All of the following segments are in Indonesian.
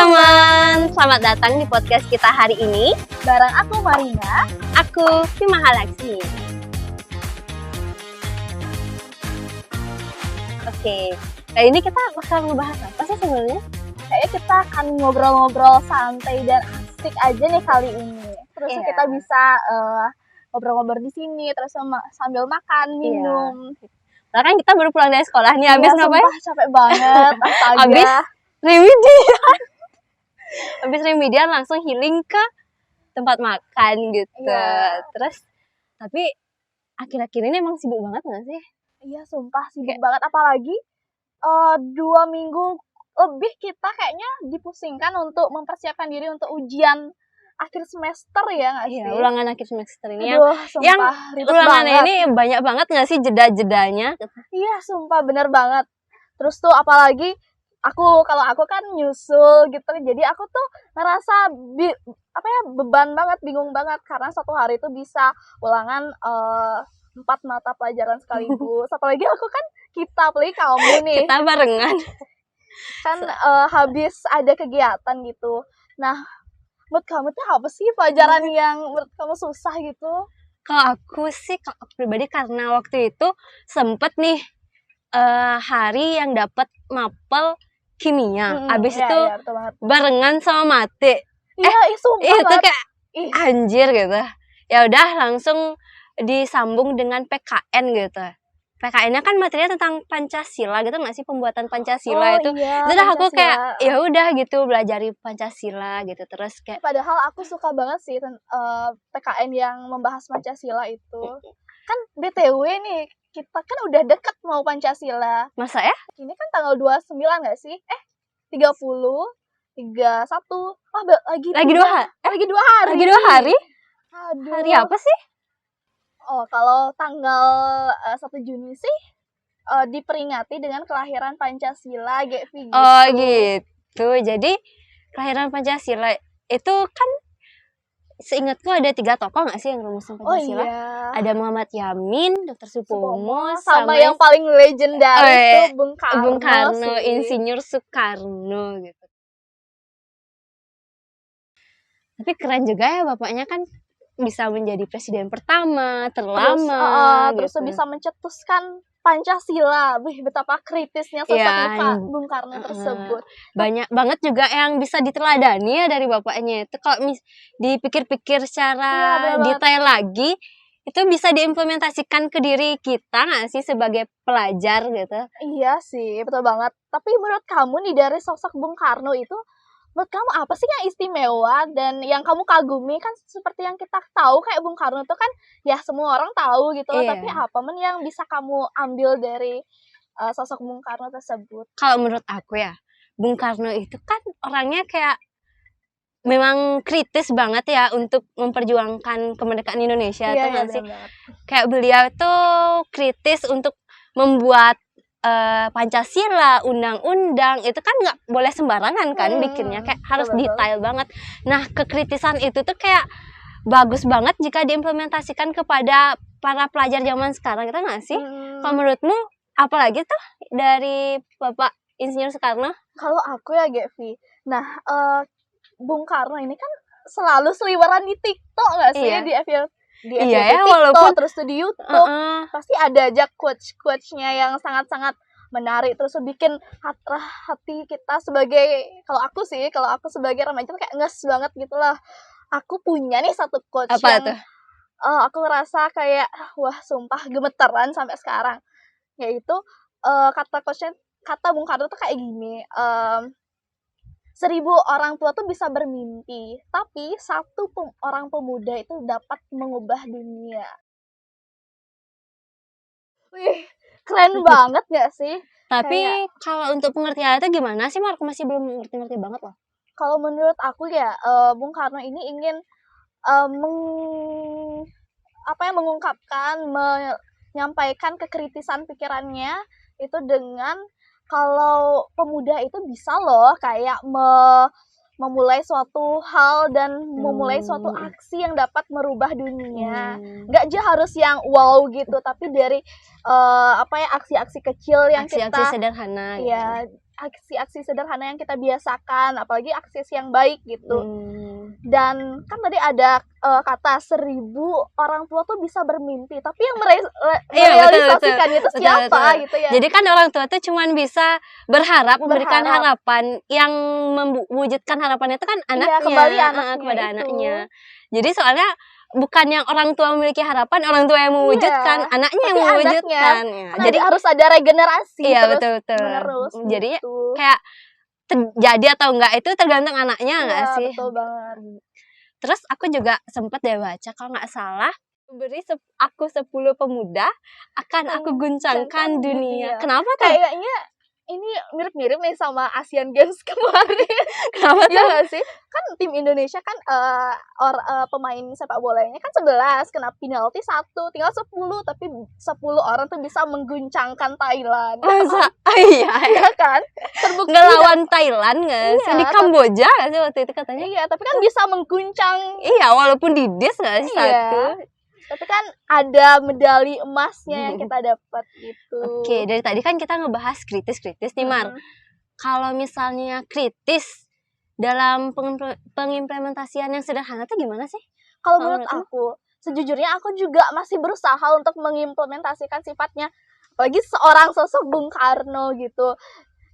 teman-teman, selamat datang di podcast kita hari ini. Bareng aku Marina. Aku Mahalaxmi. Oke, kali ini kita bakal ngebahas apa sih sebenarnya? Kayaknya kita akan ngobrol-ngobrol santai dan asik aja nih kali ini. Terus kita bisa ngobrol-ngobrol di sini, terus sambil makan, minum. Karena kan kita baru pulang dari sekolah nih, habis ngapain? Capek banget, astaga. Habis remedian. Habis remedian langsung healing ke tempat makan gitu. Iya. Terus, tapi akhir-akhir ini emang sibuk banget gak sih? Iya, sumpah sibuk banget. Apalagi 2 minggu lebih kita kayaknya dipusingkan untuk mempersiapkan diri untuk ujian akhir semester ya nggak sih? Iya, ulangan akhir semester ini. Aduh, sumpah, yang ulangannya banget. ini banyak banget nggak sih jeda-jedanya? Iya, sumpah bener banget. Terus tuh apalagi kalau aku kan nyusul gitu, jadi aku tuh ngerasa beban banget, bingung banget karena satu hari itu bisa ulangan 4 mata pelajaran sekaligus. Apalagi apalagi kamu nih. Kita barengan. Kan habis ada kegiatan gitu. Nah, menurut kamu tuh apa sih pelajaran yang menurut kamu susah gitu? Kalau aku pribadi karena waktu itu sempet nih hari yang dapat mapel kimia. Abis itu barengan sama mate. Sumpah itu kayak anjir gitu. Ya udah langsung disambung dengan PKN gitu. PKN-nya kan materinya tentang Pancasila gitu nggak sih, pembuatan Pancasila itu. Iya, udah aku kayak ya udah gitu belajari Pancasila gitu, terus kayak padahal aku suka banget sih PKN yang membahas Pancasila itu. Kan BTW nih, kita kan udah deket mau Pancasila. Masa ya? Ini kan tanggal 29 nggak sih? 30, 31. Lagi 2 hari. Lagi 2 hari? Aduh. Hari apa sih? Oh, kalau tanggal 1 Juni sih diperingati dengan kelahiran Pancasila, gitu. Oh gitu. Jadi kelahiran Pancasila itu kan seingatku ada 3 tokoh nggak sih yang rumusin Pancasila? Oh, iya. Ada Muhammad Yamin, Dr. Supomo, sama yang paling legendaris itu Bung Karno, Insinyur Soekarno gitu. Tapi keren juga ya bapaknya, kan bisa menjadi presiden pertama, terlama. Terus gitu. bisa mencetuskan Pancasila. Betapa kritisnya sosok Bung Karno tersebut. Banyak banget juga yang bisa diteladani ya dari bapaknya itu. Kalau dipikir-pikir secara detail lagi, itu bisa diimplementasikan ke diri kita nggak sih sebagai pelajar gitu? Iya sih, betul banget. Tapi menurut kamu nih, dari sosok Bung Karno itu, menurut kamu apa sih yang istimewa dan yang kamu kagumi? Kan seperti yang kita tahu, kayak Bung Karno itu kan ya semua orang tahu gitu loh. Tapi apa yang bisa kamu ambil dari sosok Bung Karno tersebut? Kalau menurut aku ya, Bung Karno itu kan orangnya kayak memang kritis banget ya untuk memperjuangkan kemerdekaan Indonesia. Tuh nggak sih? Kayak beliau tuh kritis untuk membuat Pancasila, undang-undang itu kan nggak boleh sembarangan kan bikinnya, kayak harus detail banget. Nah, kekritisan itu tuh kayak bagus banget jika diimplementasikan kepada para pelajar zaman sekarang, gitu nggak sih? Kalau menurutmu, apalagi tuh dari Bapak Insinyur Soekarno? Kalau aku ya, Gevi, nah Bung Karno ini kan selalu seliweran di TikTok nggak sih? Di FYP TikTok, walaupun terus di YouTube pasti ada aja quotes-nya yang sangat-sangat menarik, terus bikin hati kita kalau aku sebagai remaja kayak nges banget gitu lah. Aku punya nih satu quotes yang aku ngerasa kayak wah sumpah gemeteran sampai sekarang, yaitu kata Bung Karno tuh kayak gini, 1000 orang tua tuh bisa bermimpi, tapi 1 orang pemuda itu dapat mengubah dunia. Wih, keren banget gak sih? Tapi kalau untuk pengertian itu gimana sih, Mar? Aku masih belum ngerti banget loh. Kalau menurut aku ya, Bung Karno ini ingin mengungkapkan, menyampaikan kekritisan pikirannya itu dengan kalau pemuda itu bisa loh kayak memulai suatu hal dan memulai suatu aksi yang dapat merubah dunia. Nggak aja harus yang wow gitu, tapi dari aksi-aksi kecil yang aksi-aksi sederhana. Ya, aksi-aksi sederhana yang kita biasakan, apalagi aksi yang baik gitu. Dan kan tadi ada kata 1000 orang tua tuh bisa bermimpi, tapi yang merealisasikannya itu siapa betul. Gitu ya. Jadi kan orang tua tuh cuman bisa berharap, memberikan harapan, yang mewujudkan harapan itu kan anaknya, kembali kepada anaknya. Jadi soalnya bukan yang orang tua memiliki harapan, orang tua yang mewujudkan, anaknya yang mewujudkan. Jadi harus ada regenerasi terus menerus. Jadi kayak terjadi atau enggak itu tergantung anaknya enggak sih? Betul banget. Terus aku juga sempat deh baca kalau nggak salah, beri aku 10 pemuda akan aku guncangkan dunia. Kenapa tuh? Kayaknya ini mirip-mirip nih sama Asian Games kemarin. Kenapa tuh? Ya nggak sih? Kan tim Indonesia kan pemain sepak bolanya kan 11, kena penalti 1, tinggal 10, tapi 10 orang tuh bisa mengguncangkan Thailand. Masa? Iya kan? Terbukti ngelawan Thailand nggak sih? Di Kamboja nggak sih waktu itu katanya? Iya, tapi kan bisa mengguncang. Iya, walaupun di dis nggak sih satu. Tapi kan ada medali emasnya yang kita dapat gitu. Oke, dari tadi kan kita ngebahas kritis nih, Mar. Kalau misalnya kritis dalam pengimplementasian yang sederhana itu gimana sih? Kalau menurut aku, sejujurnya aku juga masih berusaha untuk mengimplementasikan sifatnya. Apalagi seorang sosok Bung Karno gitu.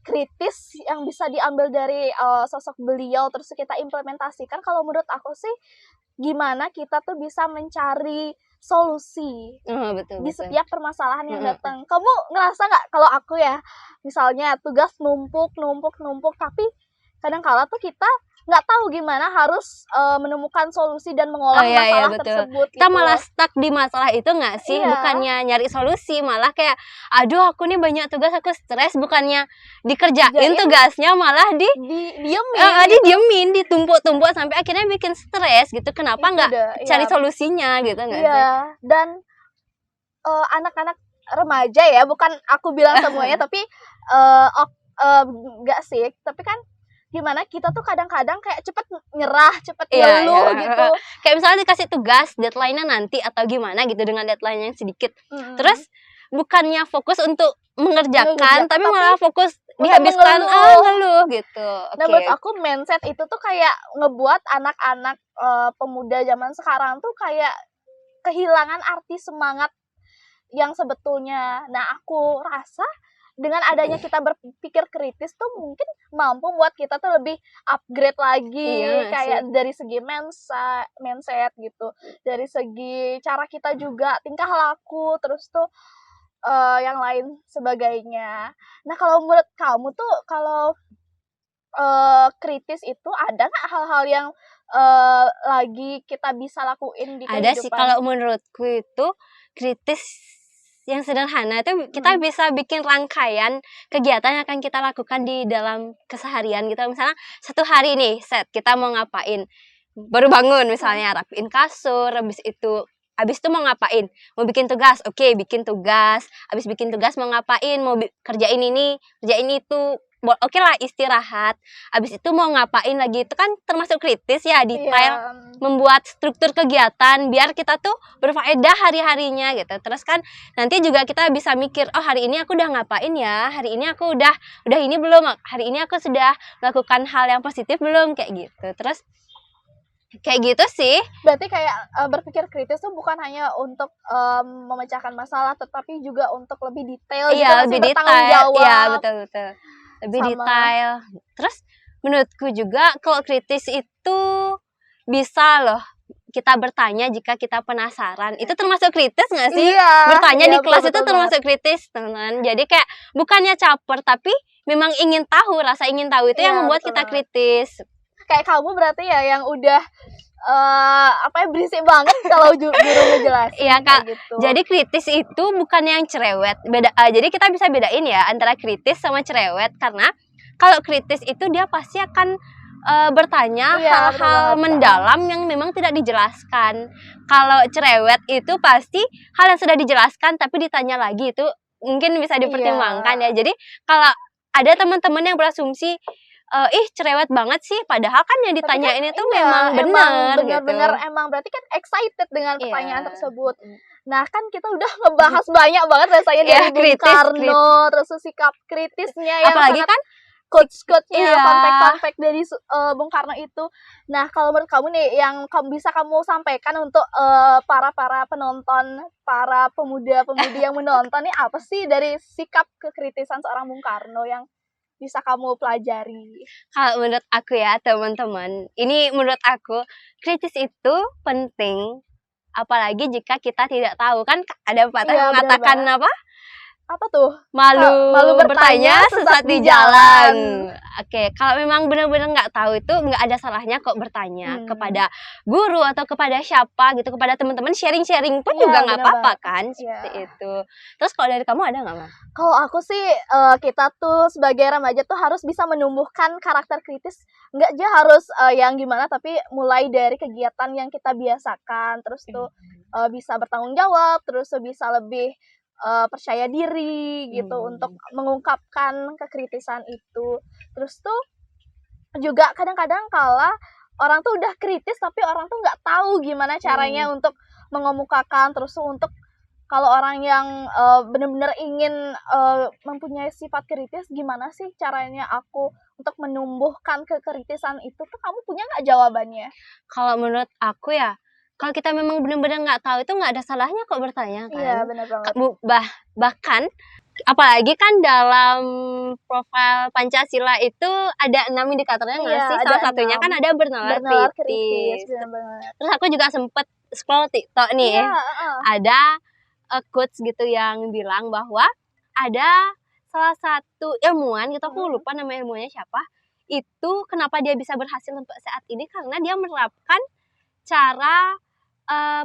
Kritis yang bisa diambil dari sosok beliau terus kita implementasikan. Kalau menurut aku sih, gimana kita tuh bisa mencari solusi di setiap permasalahan yang datang. Kamu ngerasa nggak kalau aku ya, misalnya tugas numpuk, tapi kadang-kala tuh kita nggak tahu gimana harus menemukan solusi dan mengolah masalah tersebut. Kita malah stuck di masalah itu nggak sih? Bukannya nyari solusi, malah kayak, aduh aku nih banyak tugas, aku stres. Bukannya dikerjain tugasnya, malah didiemin, ditumpuk-tumpuk sampai akhirnya bikin stres gitu. Kenapa nggak cari solusinya gitu nggak sih? Dan anak-anak remaja ya, bukan aku bilang semuanya, tapi nggak sih, tapi kan gimana kita tuh kadang-kadang kayak cepet nyerah, cepet ngeluh gitu. Kayak misalnya dikasih tugas, deadline-nya nanti atau gimana gitu dengan deadline yang sedikit. Terus bukannya fokus untuk mengerjakan, tapi malah fokus dihabiskan ngeluh gitu. Nah, buat aku mindset itu tuh kayak ngebuat anak-anak pemuda zaman sekarang tuh kayak kehilangan arti semangat yang sebetulnya. Nah, aku rasa dengan adanya kita berpikir kritis tuh mungkin mampu buat kita tuh lebih upgrade lagi, kayak dari segi mindset gitu, dari segi cara kita juga tingkah laku, terus tuh yang lain sebagainya. Nah, kalau menurut kamu tuh kalau kritis itu ada nggak hal-hal yang lagi kita bisa lakuin di kehidupan? Ada sih, kalau menurutku itu kritis yang sederhana itu kita bisa bikin rangkaian kegiatan yang akan kita lakukan di dalam keseharian gitu. Misalnya satu hari nih kita mau ngapain, baru bangun misalnya rapiin kasur, habis itu mau ngapain, mau bikin tugas, bikin tugas, habis bikin tugas mau ngapain, mau kerjain ini, kerjain itu, lah istirahat, habis itu mau ngapain lagi, itu kan termasuk kritis ya, detail, membuat struktur kegiatan biar kita tuh berfaedah hari-harinya gitu. Terus kan nanti juga kita bisa mikir, oh hari ini aku udah ngapain ya, hari ini aku udah ini belum, hari ini aku sudah melakukan hal yang positif belum, kayak gitu. Terus kayak gitu sih. Berarti kayak berpikir kritis tuh bukan hanya untuk memecahkan masalah, tetapi juga untuk lebih detail. Iya, gitu, lebih detail. Iya, betul. Lebih detail. Terus menurutku juga kalau kritis itu bisa loh kita bertanya jika kita penasaran. Itu termasuk kritis nggak sih? Bertanya di kelas itu termasuk kritis, teman-teman. Jadi kayak bukannya caper, tapi memang ingin tahu, rasa ingin tahu itu yang membuat kita kritis. Kayak kamu berarti ya yang udah berisik banget kalau guru ngejelasin. Iya, Kak. Gitu. Jadi kritis itu bukan yang cerewet. Jadi kita bisa bedain ya antara kritis sama cerewet, karena kalau kritis itu dia pasti akan bertanya hal-hal mendalam yang memang tidak dijelaskan. Kalau cerewet itu pasti hal yang sudah dijelaskan tapi ditanya lagi, itu mungkin bisa dipertimbangkan ya. Jadi kalau ada teman-teman yang berasumsi cerewet banget sih, padahal kan yang ditanyain itu memang benar gitu. Emang berarti kan excited dengan pertanyaan tersebut. Nah, kan kita udah ngebahas banyak banget rasanya dari Bung Karno, terus sikap kritisnya yang apalagi kan quotes-quotesnya, fun fact dari Bung Karno itu. Nah, kalau menurut kamu nih, yang bisa kamu sampaikan untuk para penonton, para pemuda-pemudi yang menonton nih, apa sih dari sikap kekritisan seorang Bung Karno yang bisa kamu pelajari? Kalau menurut aku ya teman-teman, ini menurut aku kritis itu penting, apalagi jika kita tidak tahu. Kan ada pepatah yang mengatakan apa tuh? Malu bertanya sesat di jalan. Oke, kalau memang benar-benar nggak tahu itu nggak ada salahnya kok bertanya kepada guru atau kepada siapa gitu, kepada teman-teman, sharing-sharing pun juga nggak apa-apa kan, seperti itu. Terus kalau dari kamu ada nggak, Mam? Kalau aku sih kita tuh sebagai remaja tuh harus bisa menumbuhkan karakter kritis, nggak aja harus yang gimana, tapi mulai dari kegiatan yang kita biasakan, terus tuh bisa bertanggung jawab, terus bisa lebih percaya diri gitu untuk mengungkapkan kekritisan itu. Terus tuh juga kadang-kadang kala orang tuh udah kritis tapi orang tuh nggak tahu gimana caranya untuk mengemukakan. Terus tuh untuk kalau orang yang benar-benar ingin mempunyai sifat kritis, gimana sih caranya aku untuk menumbuhkan kekritisan itu tuh, kamu punya nggak jawabannya? Kalau menurut aku ya, kalau kita memang benar-benar nggak tahu itu nggak ada salahnya kok bertanya kan. Iya, benar banget. Bahkan apalagi kan dalam profil Pancasila itu ada 6 indikatornya nggak sih? Salah satunya kan ada bernalar kritis. Terus aku juga sempet scroll TikTok nih, ada quotes gitu yang bilang bahwa ada salah satu ilmuwan gitu, aku lupa nama ilmuwannya siapa, itu kenapa dia bisa berhasil sampai saat ini karena dia menerapkan cara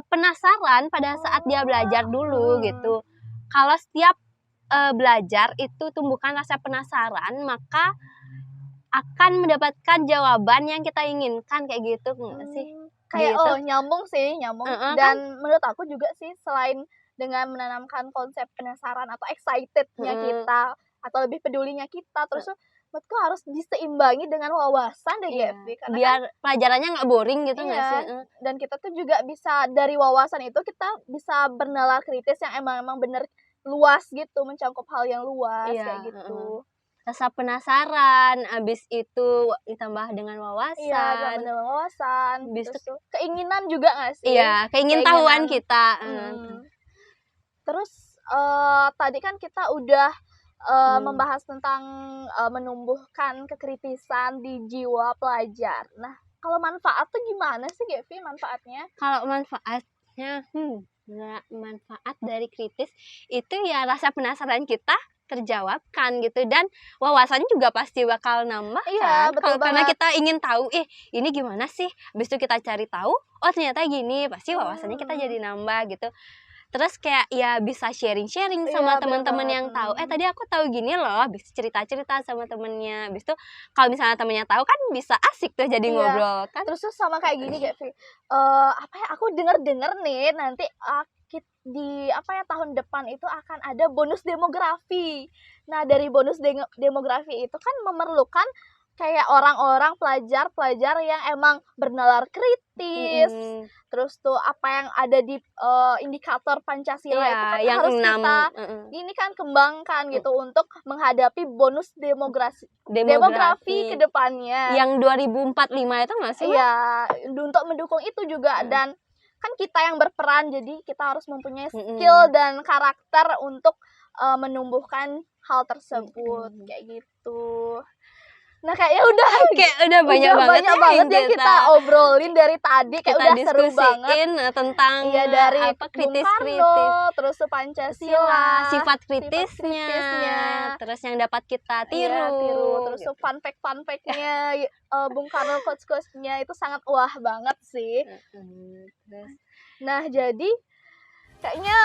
penasaran pada saat dia belajar dulu gitu. Kalau setiap belajar itu tumbuhkan rasa penasaran, maka akan mendapatkan jawaban yang kita inginkan, kayak gitu nggak sih? Kayak gitu. Nyambung. Dan menurut aku juga sih, selain dengan menanamkan konsep penasaran atau excitednya kita atau lebih pedulinya kita, terus menurutku harus diseimbangi dengan wawasan deh, Gaby. Biar pelajarannya nggak boring gitu nggak sih? Dan kita tuh juga bisa dari wawasan itu kita bisa bernalar kritis yang emang bener luas gitu, mencakup hal yang luas kayak gitu. Rasa penasaran, abis itu ditambah dengan wawasan. Iya, dengan wawasan. Terus keinginan juga nggak sih? Iya, keingintahuan kita. Terus tadi kan kita udah membahas tentang menumbuhkan kekritisan di jiwa pelajar. Nah, kalau manfaat tuh gimana sih, Gaby, manfaatnya? Kalau manfaatnya, manfaat dari kritis itu ya rasa penasaran kita terjawabkan gitu, dan wawasannya juga pasti bakal nambah kan. Karena kita ingin tahu, ini gimana sih? Habis itu kita cari tahu, oh ternyata gini, pasti wawasannya kita jadi nambah gitu. Terus kayak ya bisa sharing-sharing sama teman-teman yang tahu. Tadi aku tahu gini loh, bisa cerita-cerita sama temennya. Habis itu kalau misalnya temennya tahu kan bisa asik tuh jadi ngobrol kan. Terus sama kayak gini, Gaby. Aku dengar-dengar nih nanti di tahun depan itu akan ada bonus demografi. Nah, dari bonus demografi itu kan memerlukan kayak orang-orang pelajar yang emang bernalar kritis. Terus tuh apa yang ada di indikator Pancasila itu kan yang harus kita ini kan kembangkan gitu untuk menghadapi bonus demografi ke depannya. Yang 2045 itu nggak sih? Iya, untuk mendukung itu juga. Dan kan kita yang berperan, jadi kita harus mempunyai skill dan karakter untuk menumbuhkan hal tersebut kayak gitu. Nah, kayaknya udah banyak banget yang kita obrolin dari tadi, kayak udah seru banget tentang dari kritis, terus Pancasila, sifat kritisnya, terus yang dapat kita tiru, terus fun fact-nya Bung Karno, quotes-quotesnya itu sangat wah banget sih. Nah, jadi kayaknya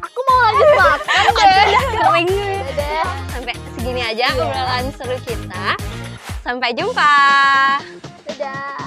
aku mau lanjut makan deh. Sampai segini aja obrolan seru kita. Sampai jumpa. Dadah.